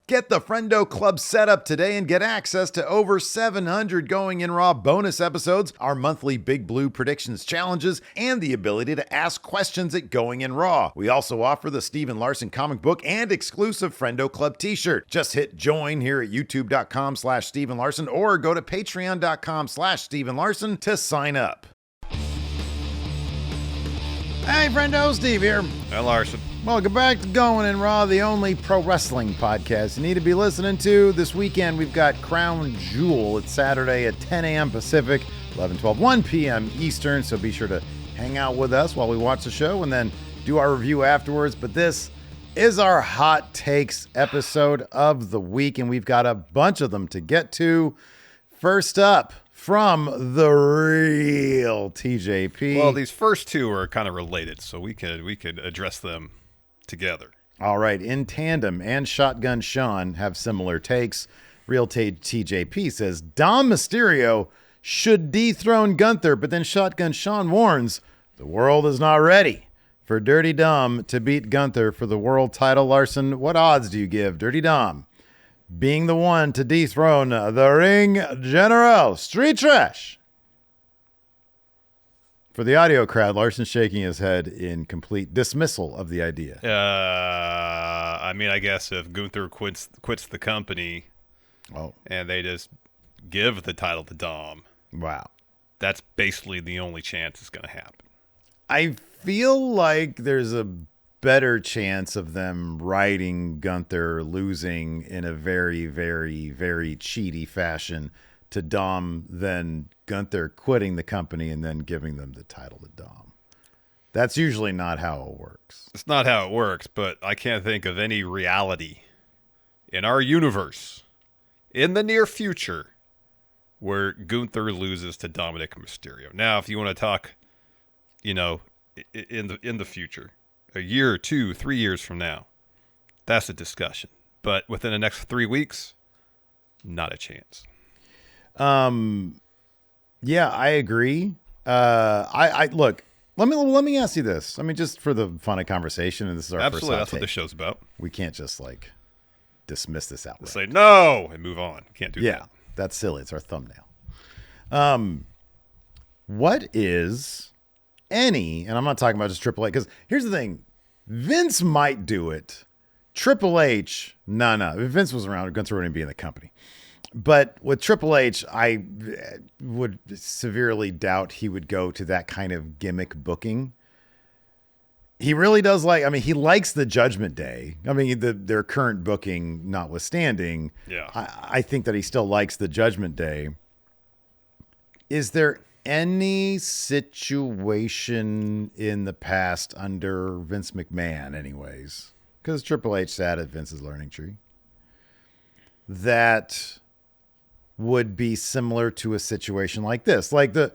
Get the Friendo Club set up today and get access to over 700 Going In Raw bonus episodes, our monthly Big Blue predictions challenges, and the ability to ask questions at Going In Raw. We also offer the Steven Larson comic book and exclusive Friendo Club t-shirt. Just hit join here at youtube.com/Steven Larson or go to patreon.com/Steven Larson to sign up. Hey, Friendo, Steve here. Hey, Larson. Welcome back to Going In Raw, the only pro wrestling podcast you need to be listening to. This weekend, we've got Crown Jewel. It's Saturday at 10 a.m. Pacific, 1 p.m. Eastern, so be sure to hang out with us while we watch the show and then do our review afterwards. But this is our Hot Takes episode of the week, and we've got a bunch of them to get to. First up, from the real TJP. Well, these first two are kind of related, so we could address them together. All right, in tandem, and Shotgun Sean have similar takes. Real TJP says Dom Mysterio should dethrone Gunther, but then Shotgun Sean warns the world is not ready for Dirty Dom to beat Gunther for the world title. Larson, what odds do you give Dirty Dom being the one to dethrone the Ring General? Street Trash. For the audio crowd, Larson's shaking his head in complete dismissal of the idea. I mean, I guess if Gunther quits the company, and they just give the title to Dom, wow, that's basically the only chance it's going to happen. I feel like there's a better chance of them riding Gunther losing in a very, very, very cheaty fashion to Dom than Gunther quitting the company and then giving them the title to Dom. That's usually not how it works. It's not how it works, but I can't think of any reality in our universe in the near future where Gunther loses to Dominic Mysterio. Now, if you want to talk, in the future, a year, 2, 3 years from now, that's a discussion. But within the next 3 weeks, not a chance. Yeah, I agree. I look. Let me ask you this. I mean, just for the fun of conversation, and this is our Absolutely, first hot that's take. what this show's about. We can't just dismiss this outright. Say no and move on. Can't do that. Yeah, that's silly. It's our thumbnail. What is any? And I'm not talking about just Triple H, because here's the thing: Vince might do it. Triple H, no. If Vince was around, Gunther wouldn't be in the company. But with Triple H, I would severely doubt he would go to that kind of gimmick booking. He really does he likes the Judgment Day. I mean, their current booking notwithstanding, yeah. I think that he still likes the Judgment Day. Is there any situation in the past under Vince McMahon anyways, because Triple H sat at Vince's learning tree, that would be similar to a situation like this? Like the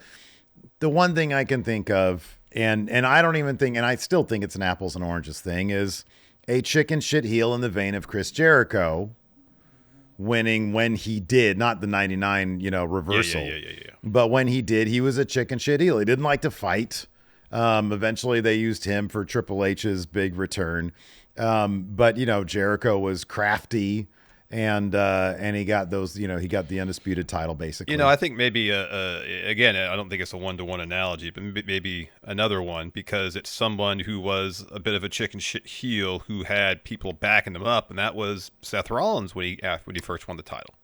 one thing I can think of, and I don't even think, and I still think it's an apples and oranges thing, is a chicken shit heel in the vein of Chris Jericho winning when he did, not the 99, reversal. Yeah. But when he did, he was a chicken shit heel. He didn't like to fight. Eventually they used him for Triple H's big return. But Jericho was crafty. And he got those, he got the undisputed title, basically. I think maybe, again, I don't think it's a one-to-one analogy, but maybe another one, because it's someone who was a bit of a chicken shit heel who had people backing him up, and that was Seth Rollins when he first won the title.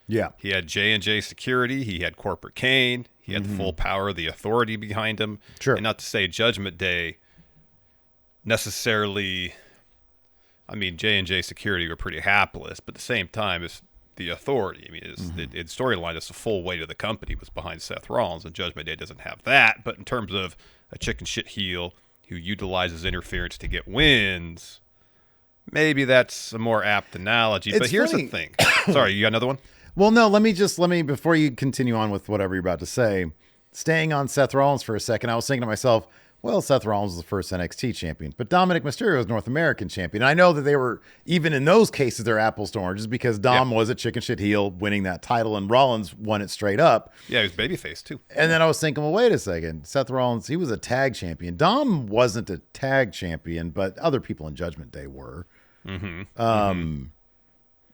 Yeah. He had J&J security, he had Corporate Kane, he had the full power of the authority behind him. Sure. And not to say Judgment Day necessarily... I mean, J&J security were pretty hapless, but at the same time, it's the authority. I mean, the storyline is the full weight of the company was behind Seth Rollins, and Judgment Day doesn't have that. But in terms of a chicken shit heel who utilizes interference to get wins, maybe that's a more apt analogy. But here's the thing. Sorry, you got another one? Well, no, let me before you continue on with whatever you're about to say, staying on Seth Rollins for a second, I was thinking to myself, well, Seth Rollins was the first NXT champion, but Dominic Mysterio was North American champion. And I know that they were, even in those cases, they're apples to oranges, because Dom was a chicken shit heel winning that title, and Rollins won it straight up. Yeah, he was babyface too. And then I was thinking, well, wait a second. Seth Rollins, he was a tag champion. Dom wasn't a tag champion, but other people in Judgment Day were.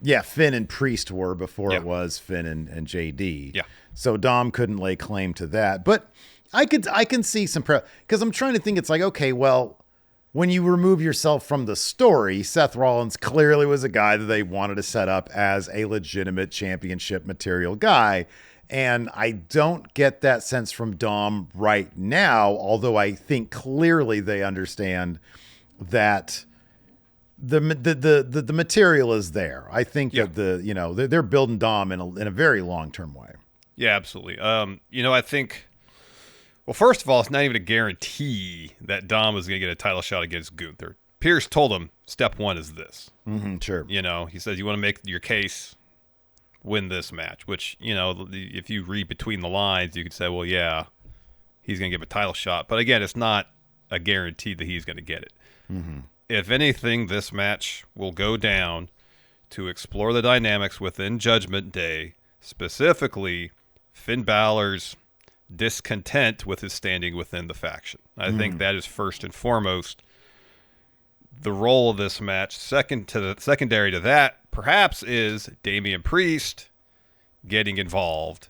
Yeah, Finn and Priest were before Yeah. it was Finn and JD. Yeah. So Dom couldn't lay claim to that. But I can see some because I'm trying to think. It's like, okay, well, when you remove yourself from the story, Seth Rollins clearly was a guy that they wanted to set up as a legitimate championship material guy. And I don't get that sense from Dom right now, although I think clearly they understand that the material is there. I think that they're building Dom in a very long-term way. Yeah, absolutely. I think, well, first of all, it's not even a guarantee that Dom is going to get a title shot against Gunther. Pierce told him step one is this. Mm-hmm, sure. He says you want to make your case, win this match, which, if you read between the lines, you could say, well, yeah, he's going to give a title shot. But again, it's not a guarantee that he's going to get it. Mm-hmm. If anything, this match will go down to explore the dynamics within Judgment Day, specifically Finn Balor's discontent with his standing within the faction. I think that is first and foremost the role of this match. Secondary to that, perhaps, is Damian Priest getting involved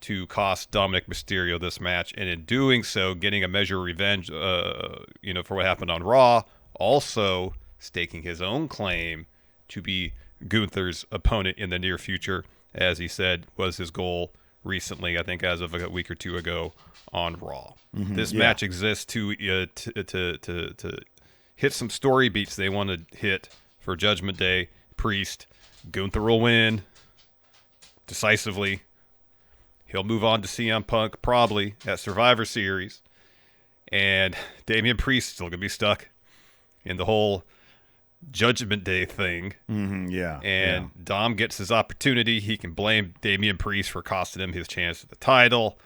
to cost Dominic Mysterio this match, and in doing so, getting a measure of revenge, for what happened on Raw. Also, staking his own claim to be Gunther's opponent in the near future, as he said was his goal recently, I think as of a week or two ago on Raw. This match exists to hit some story beats they want to hit for Judgment Day. Priest, Gunther will win decisively. He'll move on to CM Punk probably at Survivor Series. And Damian Priest still going to be stuck in the whole Judgment Day thing. And Dom gets his opportunity. He can blame Damian Priest for costing him his chance at the title.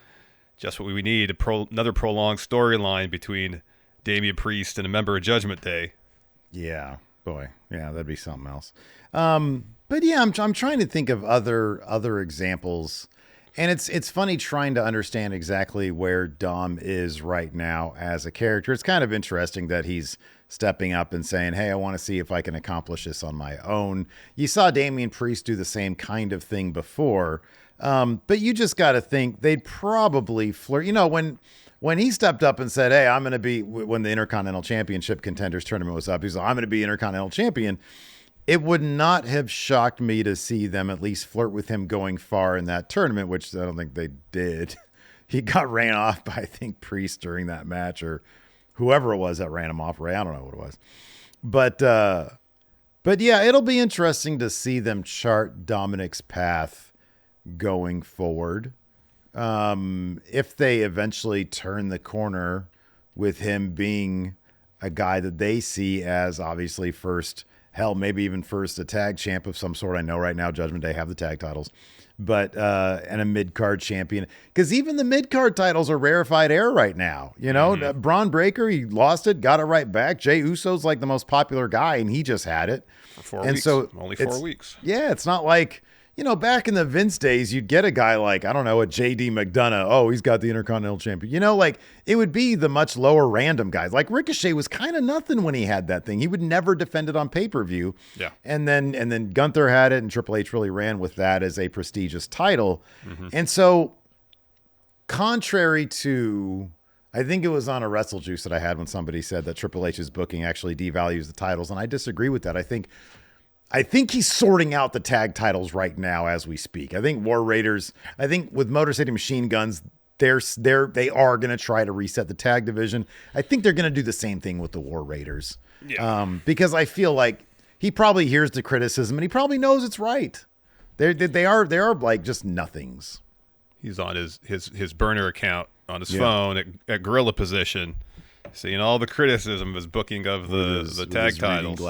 Just what we need, another prolonged storyline between Damian Priest and a member of Judgment Day. Yeah, boy. Yeah, that'd be something else. But yeah, I'm trying to think of other examples. And it's funny trying to understand exactly where Dom is right now as a character. It's kind of interesting that he's stepping up and saying, hey, I want to see if I can accomplish this on my own. You saw Damian Priest do the same kind of thing before. But you just got to think they'd probably flirt. When he stepped up and said, hey, I'm going to be, when the Intercontinental Championship Contenders Tournament was up, he was like, I'm going to be Intercontinental Champion. It would not have shocked me to see them at least flirt with him going far in that tournament, which I don't think they did. He got ran off by, I think, Priest during that match, or whoever it was that ran him off. Ray, I don't know what it was. But yeah, it'll be interesting to see them chart Dominic's path going forward. If they eventually turn the corner with him being a guy that they see as obviously first, hell, maybe even first a tag champ of some sort. I know right now Judgment Day have the tag titles, but and a mid-card champion, because even the mid-card titles are rarefied air right now. Braun Breaker, he lost it, got it right back. Jey Uso's like the most popular guy, and he just had it for 4 weeks. So only 4 weeks. Yeah, it's not like, back in the Vince days, you'd get a guy like, I don't know, a JD McDonough. Oh, he's got the Intercontinental Champion. It would be the much lower random guys. Like Ricochet was kind of nothing when he had that thing. He would never defend it on pay-per-view. Yeah. And then Gunther had it, and Triple H really ran with that as a prestigious title. And so, contrary to, I think it was on a Wrestle Juice that I had when somebody said that Triple H's booking actually devalues the titles, and I disagree with that. I think he's sorting out the tag titles right now as we speak. I think War Raiders, with Motor City Machine Guns, they are going to try to reset the tag division. I think they're going to do the same thing with the War Raiders. Yeah. Because I feel like he probably hears the criticism and he probably knows it's right. They are like just nothings. He's on his burner account on his phone at gorilla position, seeing all the criticism of his booking of the tag titles.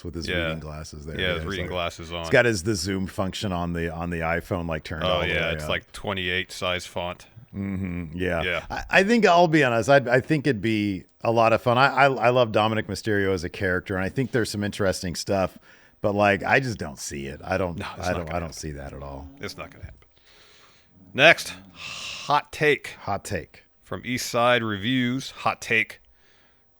With his reading glasses there. Yeah, his reading glasses on. He's got the zoom function on the iPhone like turned all the way it's up. like 28 size font. Yeah. I think, I'll be honest, I think it'd be a lot of fun. I love Dominic Mysterio as a character, and I think there's some interesting stuff, but like I just don't see it. I don't see that at all. It's not going to happen. Next, hot take. Hot take. From East Side Reviews, hot take.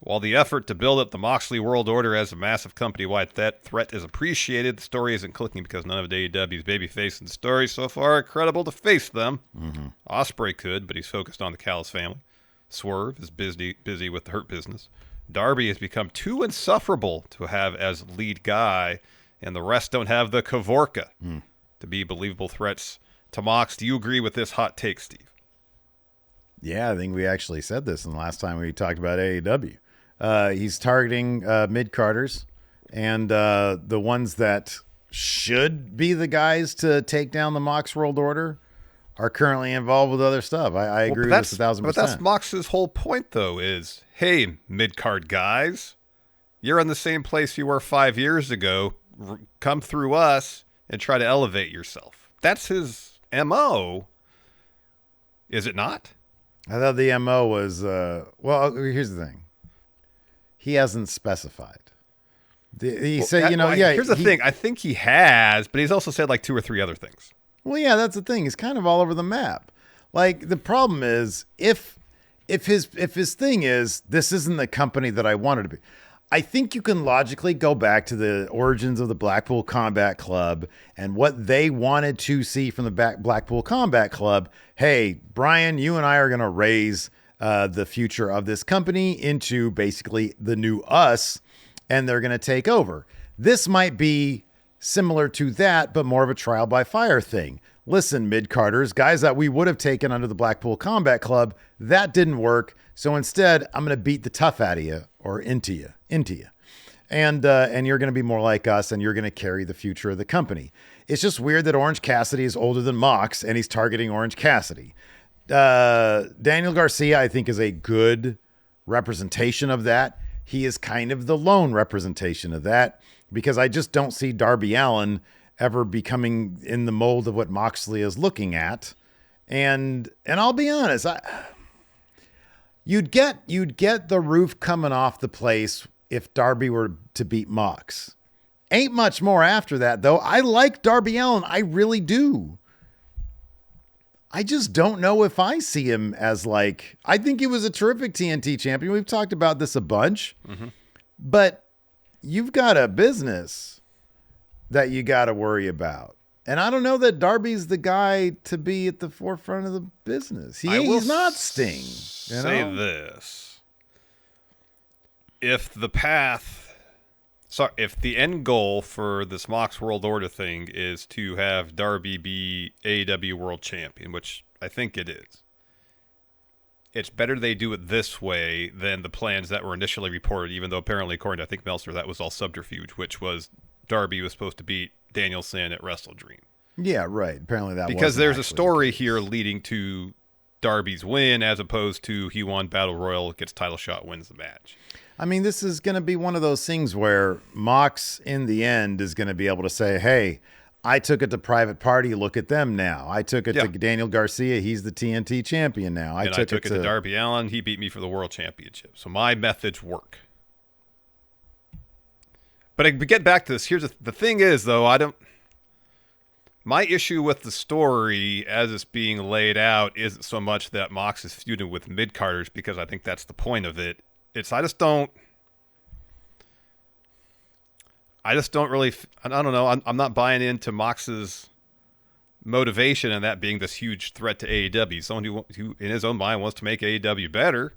While the effort to build up the Moxley World Order as a massive company-wide threat is appreciated, the story isn't clicking because none of AEW's babyface in the story so far are credible to face them. Ospreay could, but he's focused on the Callis family. Swerve is busy with the Hurt Business. Darby has become too insufferable to have as lead guy, and the rest don't have the Kavorka to be believable threats to Mox. Do you agree with this hot take, Steve? Yeah, I think we actually said this in the last time we talked about AEW. He's targeting mid-carders, and the ones that should be the guys to take down the Mox World Order are currently involved with other stuff. I agree with this 1,000%. But that's Mox's whole point, though, is, hey, mid-card guys, you're in the same place you were 5 years ago. Come through us and try to elevate yourself. That's his MO, is it not? I thought the MO was, well, here's the thing. He hasn't specified. He said, Here's the thing. I think he has, but he's also said like 2 or 3 other things. Well, yeah, that's the thing. He's kind of all over the map. Like, the problem is, if his thing is, this isn't the company that I wanted to be, I think you can logically go back to the origins of the Blackpool Combat Club and what they wanted to see from the Blackpool Combat Club. Hey, Brian, you and I are going to raise the future of this company into basically the new us, and they're going to take over. This might be similar to that, but more of a trial by fire thing. Listen, mid-carders, guys that we would have taken under the Blackpool Combat Club, that didn't work. So instead, I'm going to beat the tough out of you or into you. And you're going to be more like us, and you're going to carry the future of the company. It's just weird that Orange Cassidy is older than Mox, and he's targeting Orange Cassidy. Daniel Garcia, I think, is a good representation of that. He is kind of the lone representation of that, because I just don't see Darby Allin ever becoming in the mold of what Moxley is looking at. And I'll be honest, you'd get the roof coming off the place if Darby were to beat Mox. Ain't much more after that, though. I like Darby Allin. I really do. I just don't know if I see him as like, I think he was a terrific TNT champion. We've talked about this a bunch, but you've got a business that you got to worry about. And I don't know that Darby's the guy to be at the forefront of the business. He's not Sting. Say this. If the end goal for this Mox World Order thing is to have Darby be AEW World Champion, which I think it is, it's better they do it this way than the plans that were initially reported, even though apparently, according to I think Meltzer, that was all subterfuge, which was Darby was supposed to beat Danielson at Wrestle Dream. Yeah, right. Apparently that because there's a story here leading to Darby's win as opposed to he won Battle Royal, gets title shot, wins the match. I mean, this is going to be one of those things where Mox, in the end, is going to be able to say, hey, I took it to Private Party. Look at them now. I took it to Daniel Garcia. He's the TNT champion now. I took it to Darby Allin. He beat me for the world championship. So my methods work. But to get back to this, here's the thing is, though, my issue with the story as it's being laid out isn't so much that Mox is feuding with mid-carders, because I think that's the point of it. I just don't really, I don't know. I'm not buying into Mox's motivation and that being this huge threat to AEW. Someone who in his own mind wants to make AEW better.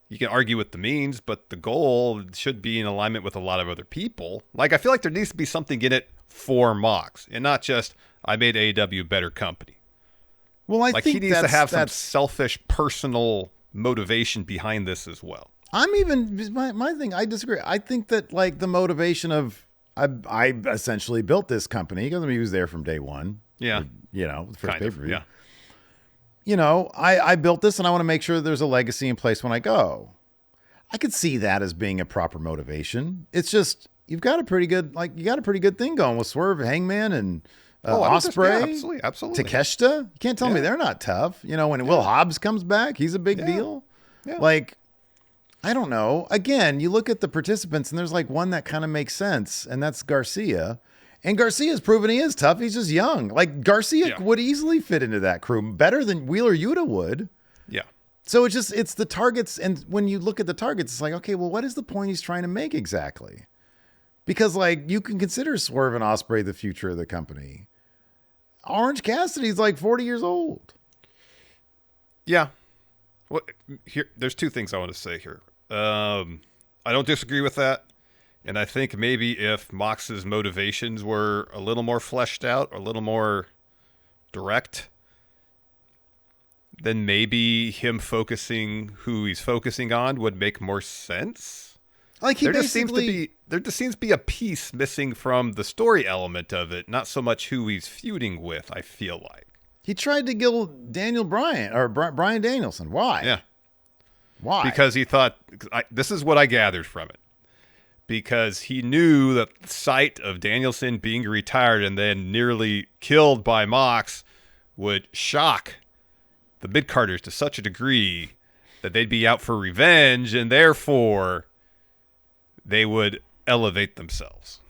You can argue with the means, but the goal should be in alignment with a lot of other people. Like, I feel like there needs to be something in it for Mox and not just, I made AEW better company. Well, I think he needs to have some selfish personal motivation behind this as well. My thing, I disagree. I think that, like, the motivation of, I essentially built this company because he was there from day one. Yeah. The first pay-per-view. Yeah. I built this and I want to make sure there's a legacy in place when I go. I could see that as being a proper motivation. It's just, you've got a pretty good thing going with Swerve, Hangman, and Ospreay. Absolutely. Takeshita. You can't tell me they're not tough. When Will Hobbs comes back, he's a big deal. Yeah. Like, I don't know. Again, you look at the participants and there's like one that kind of makes sense, and that's Garcia. And Garcia's proven he is tough. He's just young. Like, Garcia would easily fit into that crew better than Wheeler Yuta would. Yeah. So it's the targets. And when you look at the targets, it's like, okay, well, what is the point he's trying to make exactly? Because like you can consider Swerve and Ospreay the future of the company. Orange Cassidy's like 40 years old. Yeah. Well, there's two things I want to say here. I don't disagree with that. And I think maybe if Mox's motivations were a little more fleshed out, or a little more direct, then maybe him focusing who he's focusing on would make more sense. Like there just seems to be a piece missing from the story element of it, not so much who he's feuding with, I feel like. He tried to kill Daniel Bryan or Bryan Danielson. Why? Yeah. Why? Because he thought, this is what I gathered from it. Because he knew that the sight of Danielson being retired and then nearly killed by Mox would shock the mid-carders to such a degree that they'd be out for revenge, and therefore they would elevate themselves.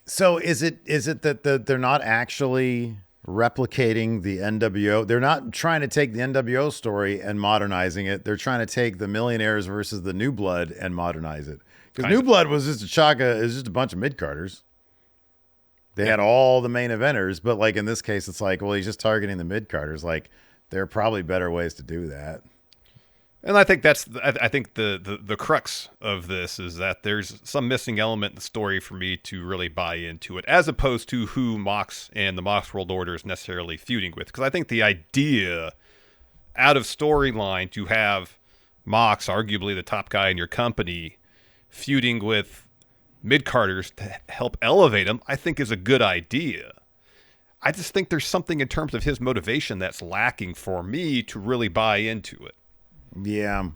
So is it that they're not actually replicating the NWO? They're not trying to take the NWO story and modernizing it. They're trying to take the Millionaires versus the New Blood and modernize it. Because New Blood was just a bunch of mid-carders. They had all the main eventers, but like in this case, it's like, well, he's just targeting the mid-carders. Like, there are probably better ways to do that. And I think I think the crux of this is that there's some missing element in the story for me to really buy into it, as opposed to who Mox and the Mox World Order is necessarily feuding with. Because I think the idea out of storyline to have Mox, arguably the top guy in your company, feuding with mid-carders to help elevate him, I think is a good idea. I just think there's something in terms of his motivation that's lacking for me to really buy into it. Yeah,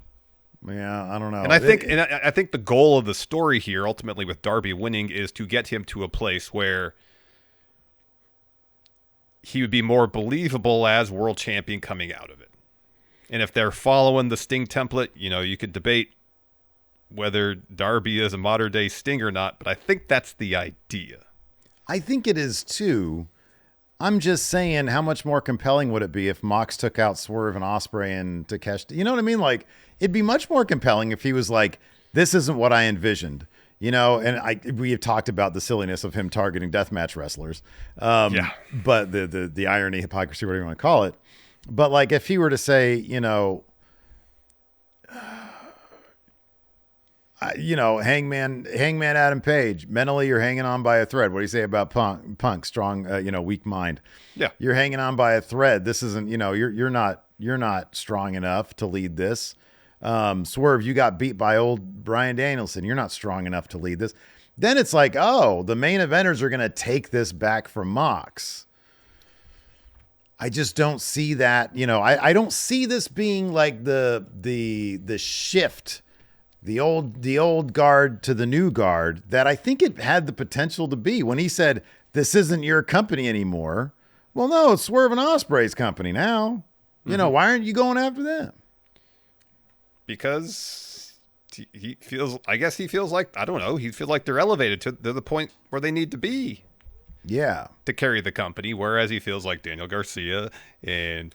I don't know. And I think the goal of the story here, ultimately with Darby winning, is to get him to a place where he would be more believable as world champion coming out of it. And if they're following the Sting template, you could debate whether Darby is a modern day Sting or not, but I think that's the idea. I think it is too. I'm just saying, how much more compelling would it be if Mox took out Swerve and Ospreay and Takeshi? You know what I mean? Like, it'd be much more compelling if he was like, this isn't what I envisioned. And we have talked about the silliness of him targeting deathmatch wrestlers. Yeah. But the irony, hypocrisy, whatever you want to call it. But like, if he were to say, Hangman Adam Page, mentally you're hanging on by a thread. What do you say about Punk strong, weak mind? Yeah. You're hanging on by a thread. This isn't, you're not strong enough to lead this. Swerve, you got beat by old Bryan Danielson. You're not strong enough to lead this. Then it's like, oh, the main eventers are going to take this back from Mox. I just don't see that, I don't see this being like the shift, the old guard to the new guard that I think it had the potential to be when he said, this isn't your company anymore. Well, no, it's Swerve and Ospreay's company now. Mm-hmm. Why aren't you going after them? Because he feels like, I don't know, he feels like they're elevated to the point where they need to be. Yeah. To carry the company. Whereas he feels like Daniel Garcia and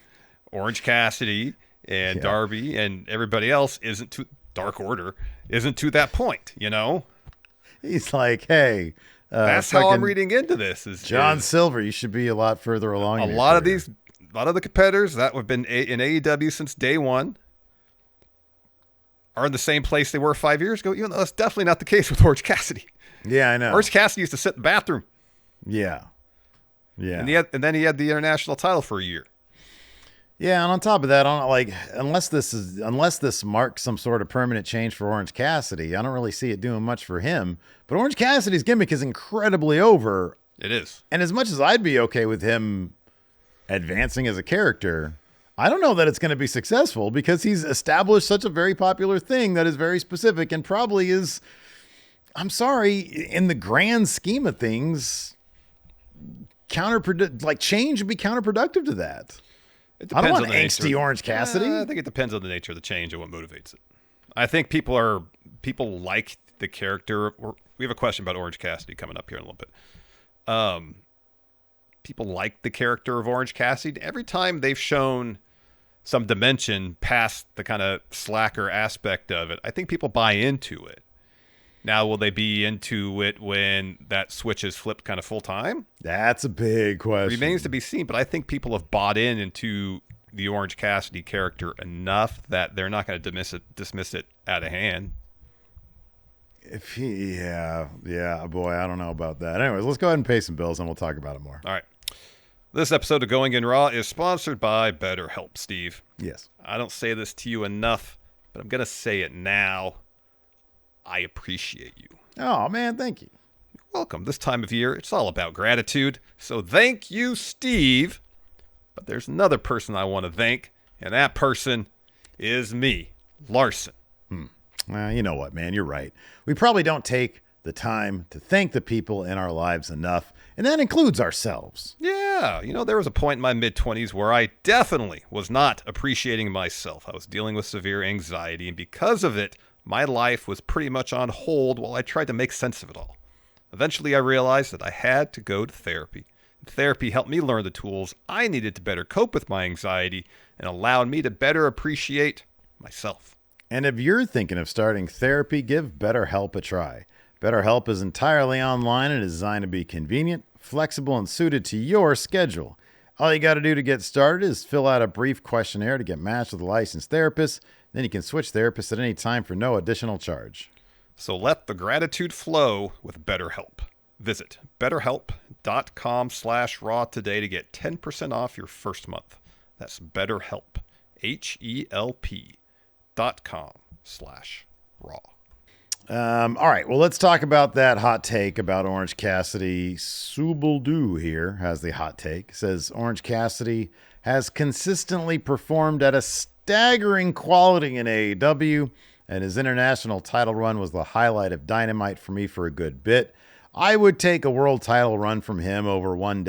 Orange Cassidy and Darby and everybody else isn't to Dark Order isn't to that point, He's like, hey, that's how I'm reading into this. Is John Silver? You should be a lot further along. A lot of the competitors that have been in AEW since day one are in the same place they were 5 years ago. That's definitely not the case with Orange Cassidy. Yeah, I know. Orange Cassidy used to sit in the bathroom. Yeah. And then he had the international title for a year. Yeah, and on top of that, unless this marks some sort of permanent change for Orange Cassidy, I don't really see it doing much for him. But Orange Cassidy's gimmick is incredibly over. It is. And as much as I'd be okay with him advancing as a character, I don't know that it's going to be successful because he's established such a very popular thing that is very specific and probably is, I'm sorry, in the grand scheme of things, change would be counterproductive to that. I don't want angsty Orange Cassidy. I think it depends on the nature of the change and what motivates it. I think people like the character. We have a question about Orange Cassidy coming up here in a little bit. People like the character of Orange Cassidy. Every time they've shown some dimension past the kind of slacker aspect of it, I think people buy into it. Now, will they be into it when that switch is flipped kind of full time? That's a big question. Remains to be seen, but I think people have bought into the Orange Cassidy character enough that they're not going to dismiss it out of hand. Yeah, boy, I don't know about that. Anyways, let's go ahead and pay some bills and we'll talk about it more. All right. This episode of Going in Raw is sponsored by BetterHelp, Steve. Yes. I don't say this to you enough, but I'm going to say it now. I appreciate you. Oh, man, thank you. You're welcome. This time of year, it's all about gratitude. So thank you, Steve. But there's another person I want to thank, and that person is me, Larson. Well, you know what, man? You're right. We probably don't take the time to thank the people in our lives enough, and that includes ourselves. Yeah. There was a point in my mid-20s where I definitely was not appreciating myself. I was dealing with severe anxiety, and because of it, my life was pretty much on hold while I tried to make sense of it all. Eventually, I realized that I had to go to therapy. Therapy helped me learn the tools I needed to better cope with my anxiety and allowed me to better appreciate myself. And if you're thinking of starting therapy, give BetterHelp a try. BetterHelp is entirely online and is designed to be convenient, flexible, and suited to your schedule. All you got to do to get started is fill out a brief questionnaire to get matched with a licensed therapist. Then you can switch therapists at any time for no additional charge. So let the gratitude flow with BetterHelp. Visit BetterHelp.com/raw today to get 10% off your first month. That's BetterHelp, HELP.com/raw. All right, well, let's talk about that hot take about Orange Cassidy. Subeldu here has the hot take. Says Orange Cassidy has consistently performed at a staggering quality in AEW, and his international title run was the highlight of Dynamite for me for a good bit. I would take a world title run from him over one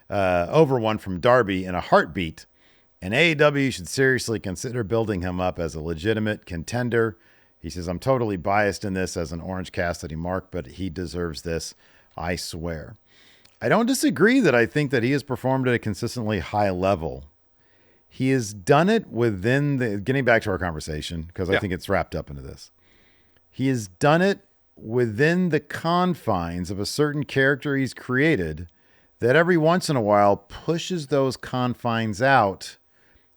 from Darby in a heartbeat, and AEW should seriously consider building him up as a legitimate contender. He says, I'm totally biased in this as an Orange Cassidy mark, but he deserves this, I swear. I don't disagree that I think that he has performed at a consistently high level. He has done it within getting back to our conversation, because I think it's wrapped up into this. He has done it within the confines of a certain character he's created that every once in a while pushes those confines out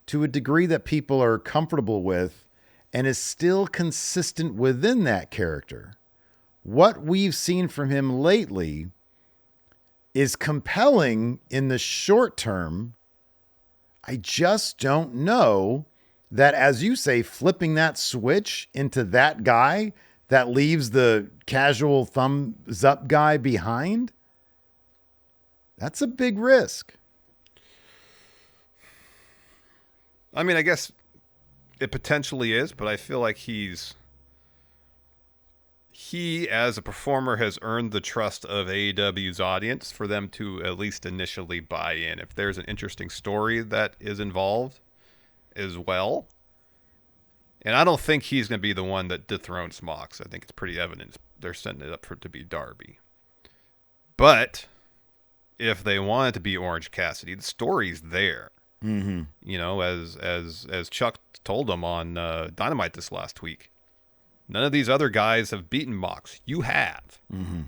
to a degree that people are comfortable with and is still consistent within that character. What we've seen from him lately is compelling in the short term. I just don't know that, as you say, flipping that switch into that guy that leaves the casual thumbs up guy behind, that's a big risk. I mean, I guess it potentially is, but I feel like he as a performer has earned the trust of AEW's audience for them to at least initially buy in. If there's an interesting story that is involved as well. And I don't think he's going to be the one that dethrones Mox. I think it's pretty evident they're setting it up for it to be Darby. But if they want it to be Orange Cassidy, the story's there. Mm-hmm. As Chuck told them on Dynamite this last week, none of these other guys have beaten Mox. You have. Mm-hmm.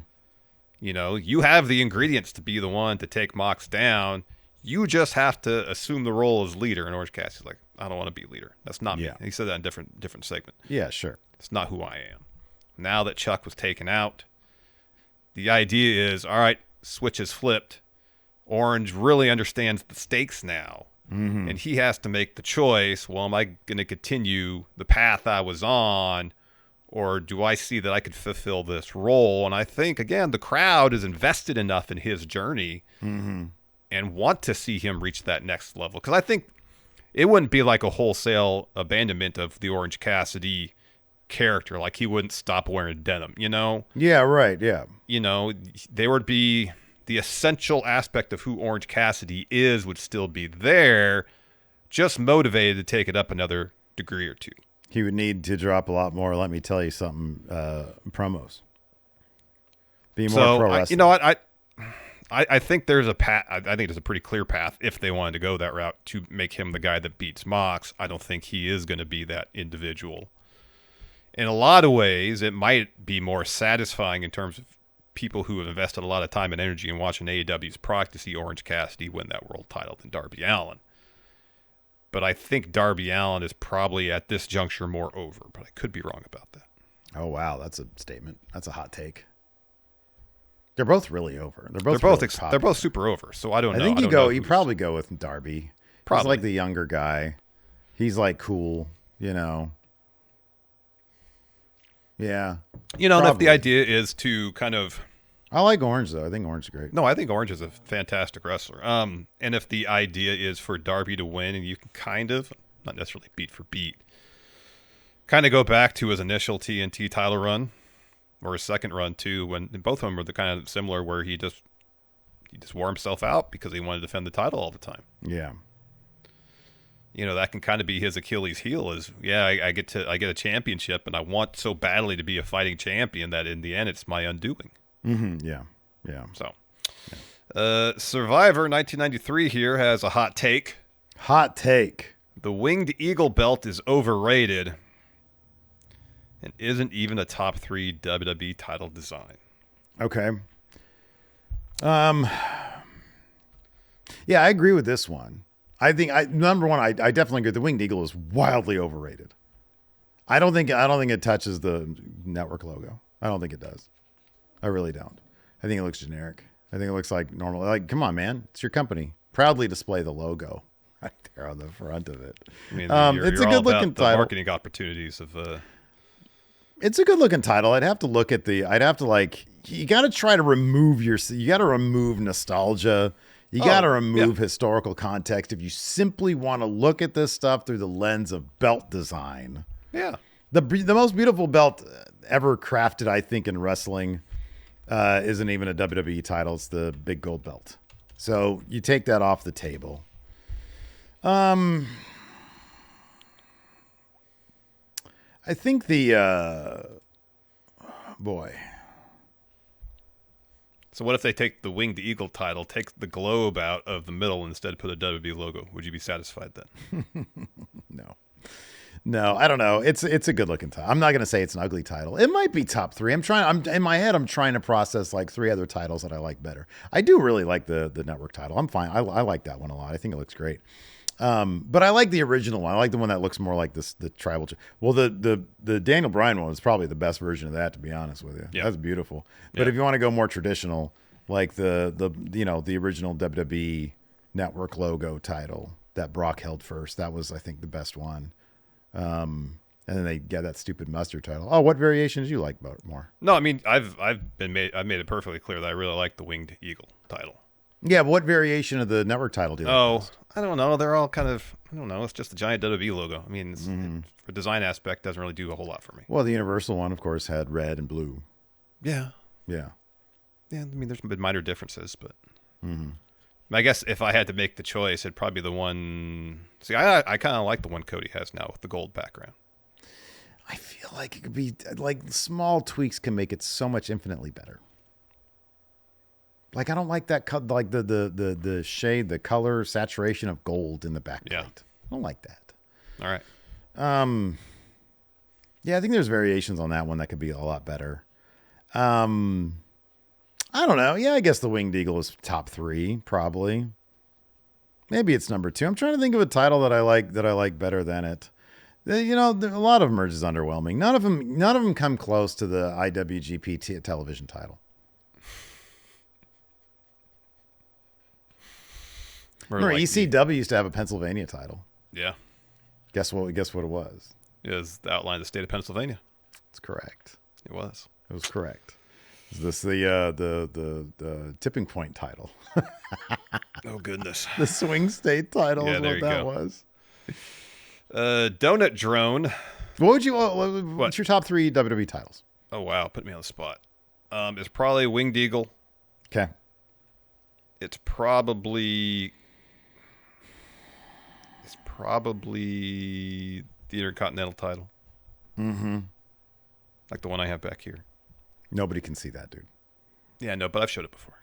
You have the ingredients to be the one to take Mox down. You just have to assume the role as leader. And Orange Cassidy's like, I don't want to be leader. That's not me. And he said that in different segment. Yeah, sure. It's not who I am. Now that Chuck was taken out, the idea is, all right, switch is flipped. Orange really understands the stakes now. Mm-hmm. And he has to make the choice. Well, am I going to continue the path I was on, or do I see that I could fulfill this role? And I think, again, the crowd is invested enough in his journey and want to see him reach that next level. Because I think it wouldn't be like a wholesale abandonment of the Orange Cassidy character. Like, he wouldn't stop wearing denim, Yeah, right, yeah. There would be the essential aspect of who Orange Cassidy is would still be there, just motivated to take it up another degree or two. He would need to drop a lot more, let me tell you something, promos. Be more pro wrestling. I think there's a path. I think there's a pretty clear path if they wanted to go that route to make him the guy that beats Mox. I don't think he is going to be that individual. In a lot of ways, it might be more satisfying in terms of people who have invested a lot of time and energy in watching AEW's product to see Orange Cassidy win that world title than Darby Allin. But I think Darby Allin is probably at this juncture more over, but I could be wrong about that. Oh, wow. That's a statement. That's a hot take. They're both really over. They're both they're both super over. So I don't know. I think you probably go with Darby. Probably. He's like the younger guy. He's like cool, you know. Yeah. You know, if the idea is to kind of... I like Orange, though. I think Orange is great. No, I think Orange is a fantastic wrestler. And if the idea is for Darby to win, and you can kind of, not necessarily beat for beat, kind of go back to his initial TNT title run, or his second run too, when both of them were the kind of similar where he just wore himself out because he wanted to defend the title all the time. Yeah. You know, that can kind of be his Achilles heel is, I get a championship and I want so badly to be a fighting champion that in the end it's my undoing. Mm-hmm. Yeah. Yeah. So, Survivor 1993 here has a hot take. Hot take. The Winged Eagle belt is overrated and isn't even a top 3 WWE title design. Okay. Yeah, I agree with this one. I think number one, I definitely agree. The Winged Eagle is wildly overrated. I don't think it touches the network logo. I don't think it does. I really don't. I think it looks generic. I think it looks like normal. Like, come on, man, it's your company. Proudly display the logo right there on the front of it. I mean, it's a good looking title. Marketing opportunities of. It's a good looking title. I'd have to look at you got to try to remove nostalgia. You got to remove historical context if you simply want to look at this stuff through the lens of belt design. Yeah. The most beautiful belt ever crafted, I think, in wrestling isn't even a WWE title. It's the big gold belt. So you take that off the table. I think boy. So what if they take the Winged Eagle title, take the globe out of the middle, and instead put a WWE logo? Would you be satisfied then? No, I don't know. It's a good looking title. I'm not going to say it's an ugly title. It might be top 3. I'm in my head. I'm trying to process like 3 other titles that I like better. I do really like the network title. I'm fine. I like that one a lot. I think it looks great. But I like the original one. I like the one that looks more like the tribal. Well, the Daniel Bryan one was probably the best version of that, to be honest with you. Yeah. That's beautiful. But if you want to go more traditional, like the original WWE Network logo title that Brock held first, that was, I think, the best one. And then they get that stupid mustard title. Oh, what variation did you like more? No, I mean I've made it perfectly clear that I really like the Winged Eagle title. Yeah, but what variation of the network title do you like best? I don't know. They're all kind of, I don't know. It's just a giant WWE logo. I mean, for design aspect, doesn't really do a whole lot for me. Well, the Universal one, of course, had red and blue. Yeah. Yeah. Yeah, I mean, there's been minor differences, but I guess if I had to make the choice, it'd probably be the one. See, I kind of like the one Cody has now with the gold background. I feel like it could be like small tweaks can make it so much infinitely better. Like I don't like that like the shade, the color saturation of gold in the backplate. Yeah. I don't like that. All right. Yeah, I think there's variations on that one that could be a lot better. I don't know. Yeah, I guess the Winged Eagle is top 3, probably. Maybe it's number 2. I'm trying to think of a title that I like better than it. You know, a lot of them are just underwhelming. None of them come close to the IWGP television title. Remember, ECW used to have a Pennsylvania title. Yeah. Guess what it was? It was the outline of the state of Pennsylvania. It's correct. It was. It was correct. Is this the tipping point title? Oh goodness. The swing state title is what that was. Donut Drone. What's your top 3 WWE titles? Oh wow, put me on the spot. It's probably Winged Eagle. Okay. It's probably the Intercontinental title. Mm-hmm. Like the one I have back here. Nobody can see that, dude. Yeah, no, but I've showed it before.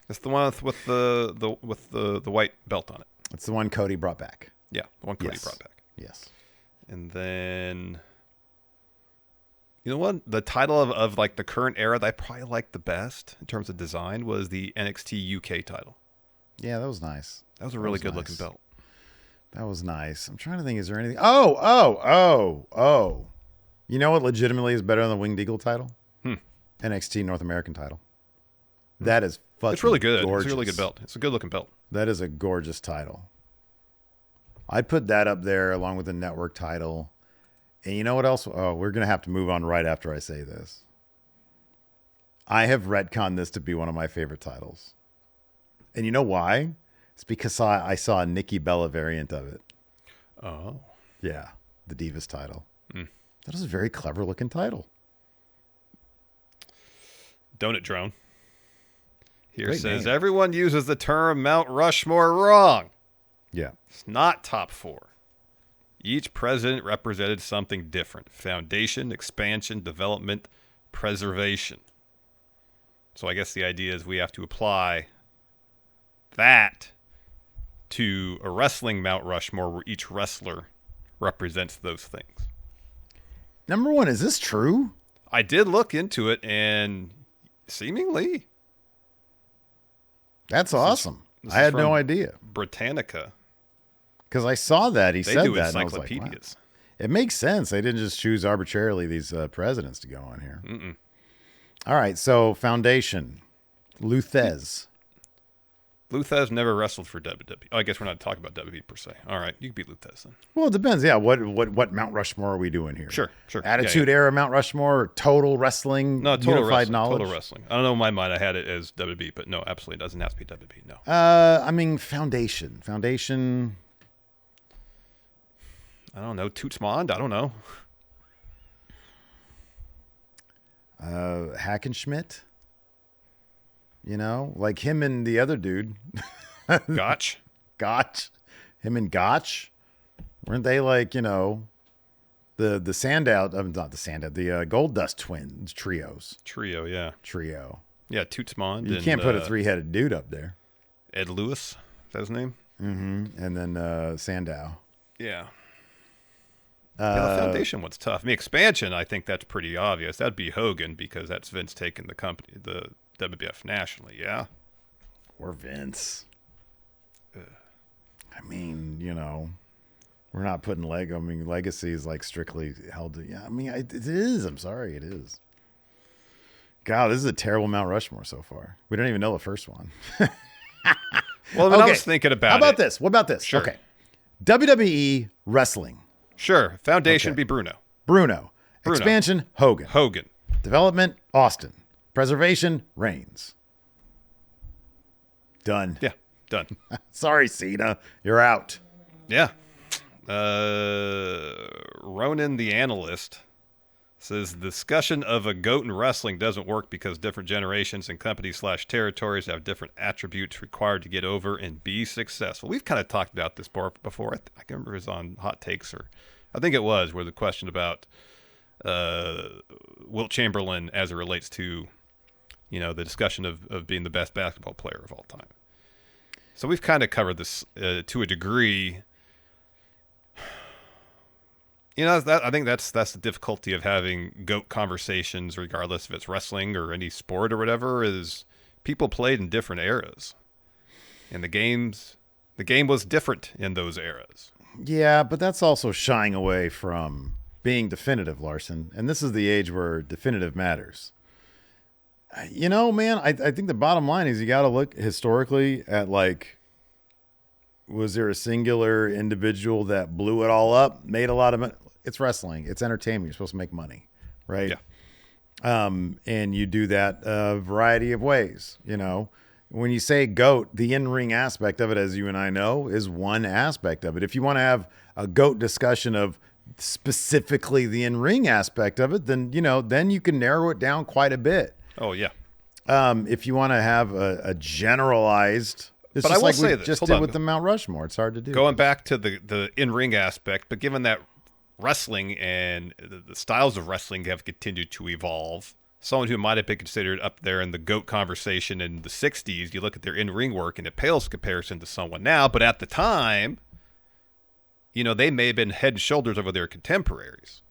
It's the one with the white belt on it. It's the one Cody brought back. Yeah, the one Cody brought back. Yes. And then, you know what? The title of like the current era that I probably liked the best in terms of design was the NXT UK title. Yeah, that was nice. That was a really good looking belt. That was nice. I'm trying to think. Is there anything? Oh. You know what legitimately is better than the Winged Eagle title? NXT North American title. That is fucking It's really good. gorgeous. It's a really good belt. It's a good looking belt. That is a gorgeous title. I'd put that up there along with the network title. And you know what else? Oh, we're going to have to move on right after I say this. I have retconned this to be one of my favorite titles. And you know why? It's because I saw a Nikki Bella variant of it. Oh. Yeah, the Divas title. That is a very clever looking title. Donut Drone. Here Great says, name. everyone uses the term Mount Rushmore wrong. Yeah. It's not top four. Each president represented something different. Foundation, expansion, development, preservation. So I guess the idea is we have to apply that to a wrestling Mount Rushmore where each wrestler represents those things. Number one, is this true? I did look into it, and seemingly That's awesome. this I is had no from idea. Britannica. Because I saw that. He They said do that. And I was like, encyclopedias. wow. It makes sense. They didn't just choose arbitrarily these presidents to go on here. All right. So, Foundation. Luthez. Luthez never wrestled for WWE. Oh, I guess we're not talking about WWE per se. All right, you can beat Luthez then. Well, it depends. Yeah. What Mount Rushmore are we doing here? Sure. Attitude Era Mount Rushmore, or Total Wrestling, No, total Unified wrestling. Knowledge? Total wrestling. I don't know. In my mind, I had it as WWE, but no, absolutely, it doesn't have to be WWE. No. I mean, Foundation. I don't know. Tootsmond? I don't know. Hackenschmidt. You know, like him and the other dude. Gotch? Gotch. Him and Gotch. Weren't they like, the Sandow, not the Sandow, the Gold Dust twins trios. Trio, yeah. Trio. Yeah, Tootsmond. You can't put a three-headed dude up there. Ed Lewis, is that his name? Mm-hmm. And then Sandow. Yeah. The Foundation one's tough. I mean, expansion, I think that's pretty obvious. That'd be Hogan because that's Vince taking the company, the WWF nationally, yeah? Or Vince. I mean, we're not putting Lego. I mean, Legacy is like strictly held to, yeah, I mean, it is. I'm sorry, it is. God, this is a terrible Mount Rushmore so far. We don't even know the first one. Well, I was thinking about it. How about this? What about this? Sure. Okay. WWE Wrestling. Sure. Foundation be Bruno. Bruno. Expansion, Hogan. Hogan. Development, Austin. Preservation, Reigns. Done. Yeah, done. Sorry, Cena. You're out. Yeah. Ronan the Analyst says the discussion of a goat in wrestling doesn't work because different generations and companies/territories have different attributes required to get over and be successful. We've kind of talked about this before. I can't remember if it was on Hot Takes, or I think it was, where the question about Wilt Chamberlain as it relates to, the discussion of being the best basketball player of all time. So we've kind of covered this to a degree. I think that's the difficulty of having GOAT conversations, regardless if it's wrestling or any sport or whatever, is people played in different eras. And the game was different in those eras. Yeah, but that's also shying away from being definitive, Larson. And this is the age where definitive matters. Man, I think the bottom line is you got to look historically at, was there a singular individual that blew it all up, made a lot of money? It's wrestling. It's entertainment. You're supposed to make money, right? Yeah. And you do that a variety of ways. When you say GOAT, the in-ring aspect of it, as you and I know, is one aspect of it. If you want to have a GOAT discussion of specifically the in-ring aspect of it, then you can narrow it down quite a bit. Oh yeah. If you want to have a generalized, it's but just I will like say we this. just Hold did on. with the Mount Rushmore. It's hard to do. Going back to the in-ring aspect, but given that wrestling and the styles of wrestling have continued to evolve someone who might have been considered up there in the GOAT conversation in the 60s. You look at their in-ring work and it pales in comparison to someone now. But at the time, they may have been head and shoulders over their contemporaries.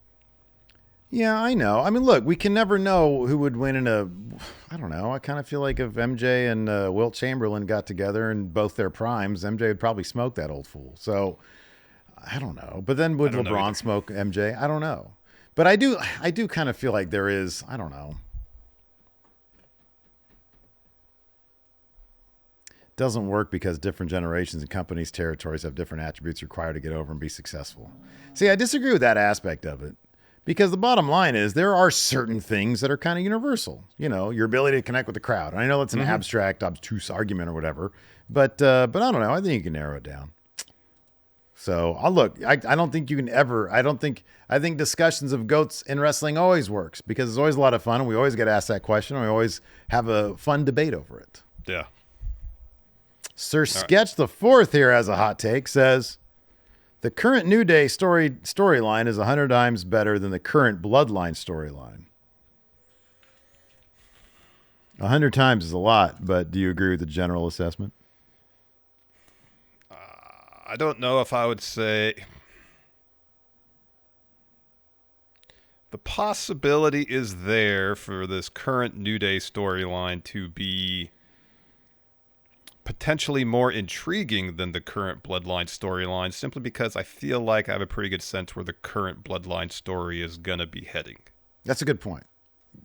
Yeah, I know. I mean, look, we can never know who would win I don't know. I kind of feel like if MJ and Wilt Chamberlain got together in both their primes, MJ would probably smoke that old fool. So, I don't know. But then would LeBron smoke MJ? I don't know. But I do kind of feel like there is, I don't know. Doesn't work because different generations and companies' territories have different attributes required to get over and be successful. See, I disagree with that aspect of it. Because the bottom line is there are certain things that are kind of universal. Your ability to connect with the crowd. And I know that's an abstract, obtuse argument or whatever. But I don't know. I think you can narrow it down. So I don't think you can ever. I think discussions of GOATs in wrestling always works because it's always a lot of fun. And we always get asked that question. And we always have a fun debate over it. Yeah. Sir Sketch the Fourth here has a hot take. Says, the current New Day storyline is 100 times better than the current Bloodline storyline. 100 times is a lot, but do you agree with the general assessment? I don't know if I would say the possibility is there for this current New Day storyline to be potentially more intriguing than the current Bloodline storyline, simply because I feel like I have a pretty good sense where the current Bloodline story is going to be heading. That's a good point.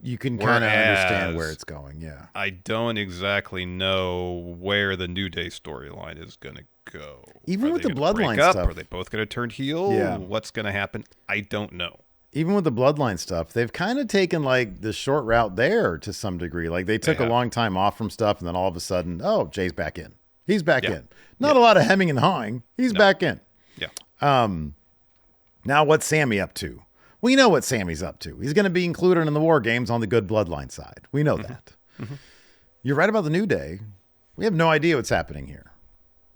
You can kind of understand where it's going, yeah. I don't exactly know where the New Day storyline is going to go. Even with the Bloodline stuff. Are they both going to turn heel? Yeah. What's going to happen? I don't know. Even with the Bloodline stuff, they've kind of taken like the short route there to some degree. Like they took a long time off from stuff, and then all of a sudden, Jay's back in. He's back in. Not a lot of hemming and hawing. He's back in. Yeah. Now what's Sammy up to? We know what Sammy's up to. He's going to be included in the War Games on the good Bloodline side. We know that. Mm-hmm. You're right about the New Day. We have no idea what's happening here.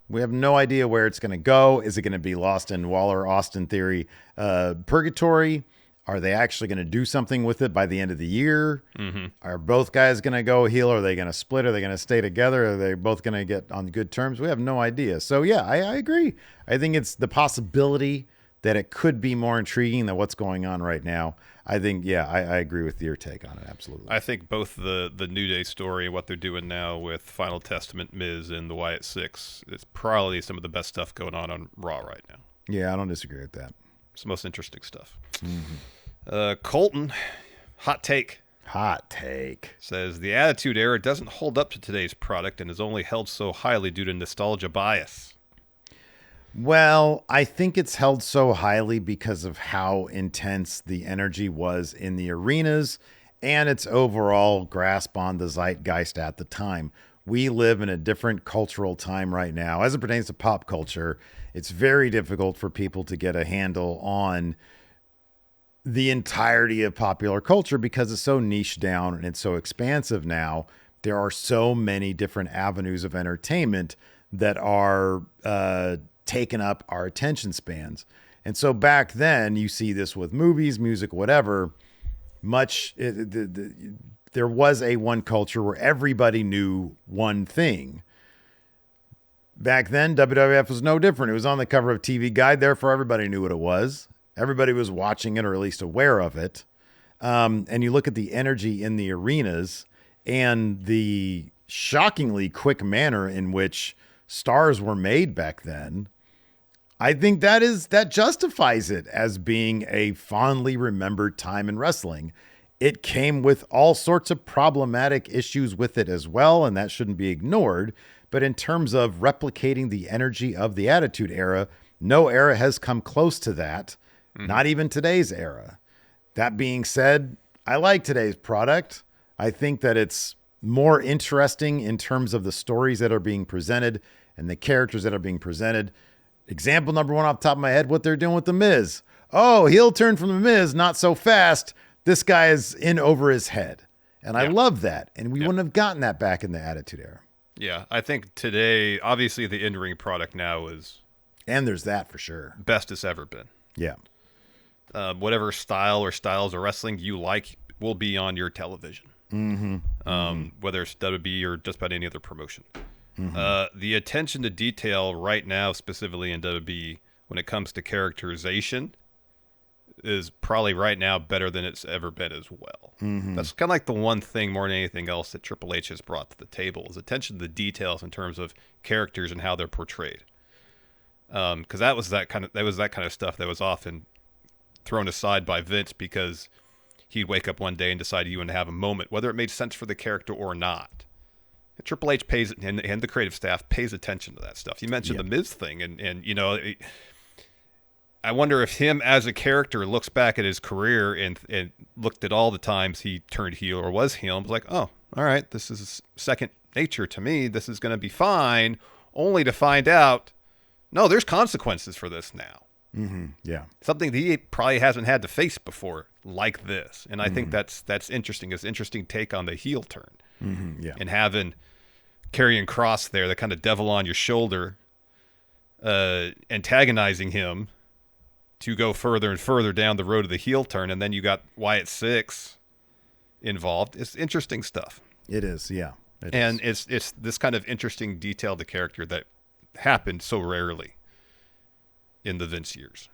We have no idea where it's going to go. Is it going to be lost in Waller-Austin theory purgatory? Are they actually going to do something with it by the end of the year? Mm-hmm. Are both guys going to go heel? Are they going to split? Are they going to stay together? Are they both going to get on good terms? We have no idea. So, yeah, I agree. I think it's the possibility that it could be more intriguing than what's going on right now. I think, I agree with your take on it. Absolutely. I think both the New Day story and what they're doing now with Final Testament, Miz, and the Wyatt Six is probably some of the best stuff going on Raw right now. Yeah, I don't disagree with that. It's the most interesting stuff. Mm-hmm. Colton, hot take. Hot take. Says, the Attitude Era doesn't hold up to today's product and is only held so highly due to nostalgia bias. Well, I think it's held so highly because of how intense the energy was in the arenas and its overall grasp on the zeitgeist at the time. We live in a different cultural time right now. As it pertains to pop culture, it's very difficult for people to get a handle on the entirety of popular culture because it's so niche down and it's so expansive now. There are so many different avenues of entertainment that are taken up our attention spans. And so back then, you see this with movies, music, whatever, there was a one culture where everybody knew one thing. Back then, WWF was no different. It was on the cover of TV Guide, therefore everybody knew what it was. Everybody was watching it or at least aware of it. And you look at the energy in the arenas and the shockingly quick manner in which stars were made back then. I think that justifies it as being a fondly remembered time in wrestling. It came with all sorts of problematic issues with it as well, and that shouldn't be ignored. But in terms of replicating the energy of the Attitude Era, no era has come close to that. Not even today's era. That being said, I like today's product. I think that it's more interesting in terms of the stories that are being presented and the characters that are being presented. Example number one off the top of my head, what they're doing with The Miz. Oh, heel turn from The Miz, not so fast. This guy is in over his head. And I love that. And we wouldn't have gotten that back in the Attitude Era. Yeah, I think today, obviously the in-ring product now is... And there's that for sure. Best it's ever been. Yeah. Whatever style or styles of wrestling you like will be on your television. Whether it's WWE or just about any other promotion. The attention to detail right now, specifically in WWE, when it comes to characterization, is probably right now better than it's ever been as well. That's kind of like the one thing more than anything else that Triple H has brought to the table is attention to the details in terms of characters and how they're portrayed. Because that was that kind of stuff that was often thrown aside by Vince because he'd wake up one day and decide he would have a moment, whether it made sense for the character or not. And Triple H pays, and the creative staff pays attention to that stuff. You mentioned the Miz thing, and you know, I wonder if him as a character looks back at his career and looked at all the times he turned heel or was heel and was like, oh, all right, this is second nature to me. This is going to be fine, only to find out, no, there's consequences for this now. Yeah. Something that he probably hasn't had to face before like this. And I think that's interesting. It's an interesting take on the heel turn. And having Karrion Kross there, the kind of devil on your shoulder, antagonizing him to go further and further down the road of the heel turn. And then you got Wyatt Six involved. It's interesting stuff. It is, yeah. It's this kind of interesting detail of the character that happened so rarely in the Vince years.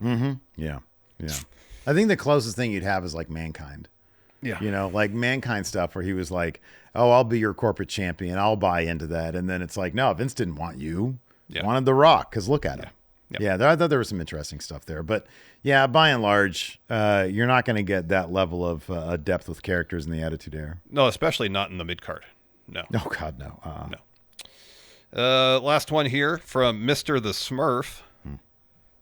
Yeah. I think the closest thing you'd have is like Mankind. Yeah. You know, like Mankind stuff where he was like, oh, I'll be your corporate champion. I'll buy into that. And then it's like, no, Vince didn't want you. Wanted The Rock, because look at him. Yeah, I thought there was some interesting stuff there. But yeah, by and large, you're not going to get that level of depth with characters in the Attitude Era. No, especially not in the mid-card. No. Oh, God, no. No. Last one here from Mr. the Smurf.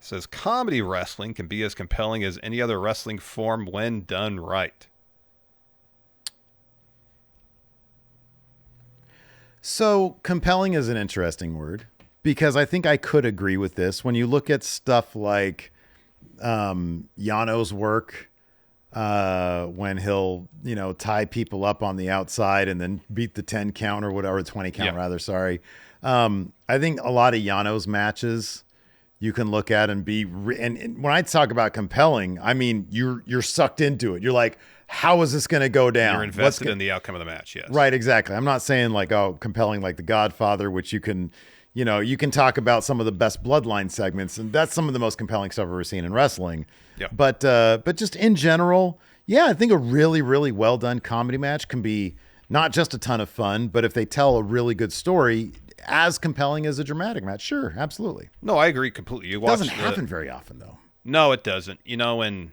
Says, comedy wrestling can be as compelling as any other wrestling form when done right. So compelling is an interesting word because I think I could agree with this. When you look at stuff like Yano's work, when he'll, tie people up on the outside and then beat the 10 count or whatever, 20 count rather, sorry. I think a lot of Yano's matches you can look at and be, and when I talk about compelling, I mean, you're sucked into it. You're like, how is this going to go down? You're invested in the outcome of the match. Yes. Right. Exactly. I'm not saying like, oh, compelling, like The Godfather, which you can talk about some of the best Bloodline segments, and that's some of the most compelling stuff I've ever seen in wrestling. Yeah. But just in general, yeah, I think a really, really well done comedy match can be not just a ton of fun, but if they tell a really good story, as compelling as a dramatic match. Sure, absolutely. No, I agree completely. It doesn't happen very often, though. No, it doesn't. And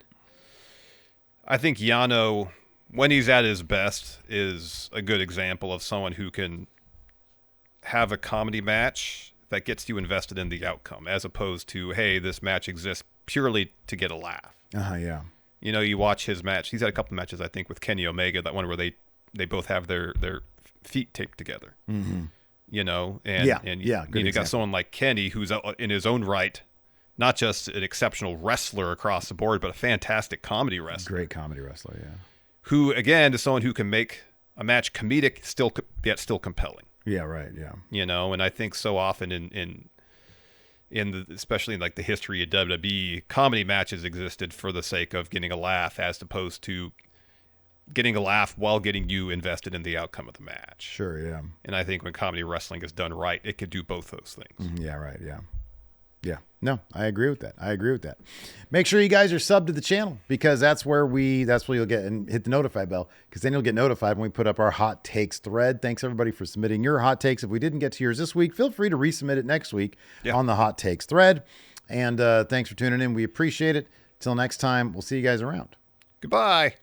I think Yano, when he's at his best, is a good example of someone who can have a comedy match that gets you invested in the outcome, as opposed to, hey, this match exists purely to get a laugh. Yeah. You watch his match. He's had a couple matches, I think, with Kenny Omega, that one where they both have their feet taped together. And you got someone like Kenny, who's in his own right, not just an exceptional wrestler across the board, but a fantastic comedy wrestler. Great comedy wrestler, yeah. Who, again, is someone who can make a match comedic, yet still compelling. Yeah, right, yeah. And I think so often especially in like the history of WWE, comedy matches existed for the sake of getting a laugh, as opposed to getting a laugh while getting you invested in the outcome of the match. Sure, yeah. And I think when comedy wrestling is done right, it could do both those things. Yeah, right, yeah. Yeah, no, I agree with that. Make sure you guys are subbed to the channel, because that's where you'll get, and hit the notify bell, because then you'll get notified when we put up our hot takes thread. Thanks everybody for submitting your hot takes. If we didn't get to yours this week, feel free to resubmit it next week on the hot takes thread. And thanks for tuning in. We appreciate it. Till next time, we'll see you guys around. Goodbye.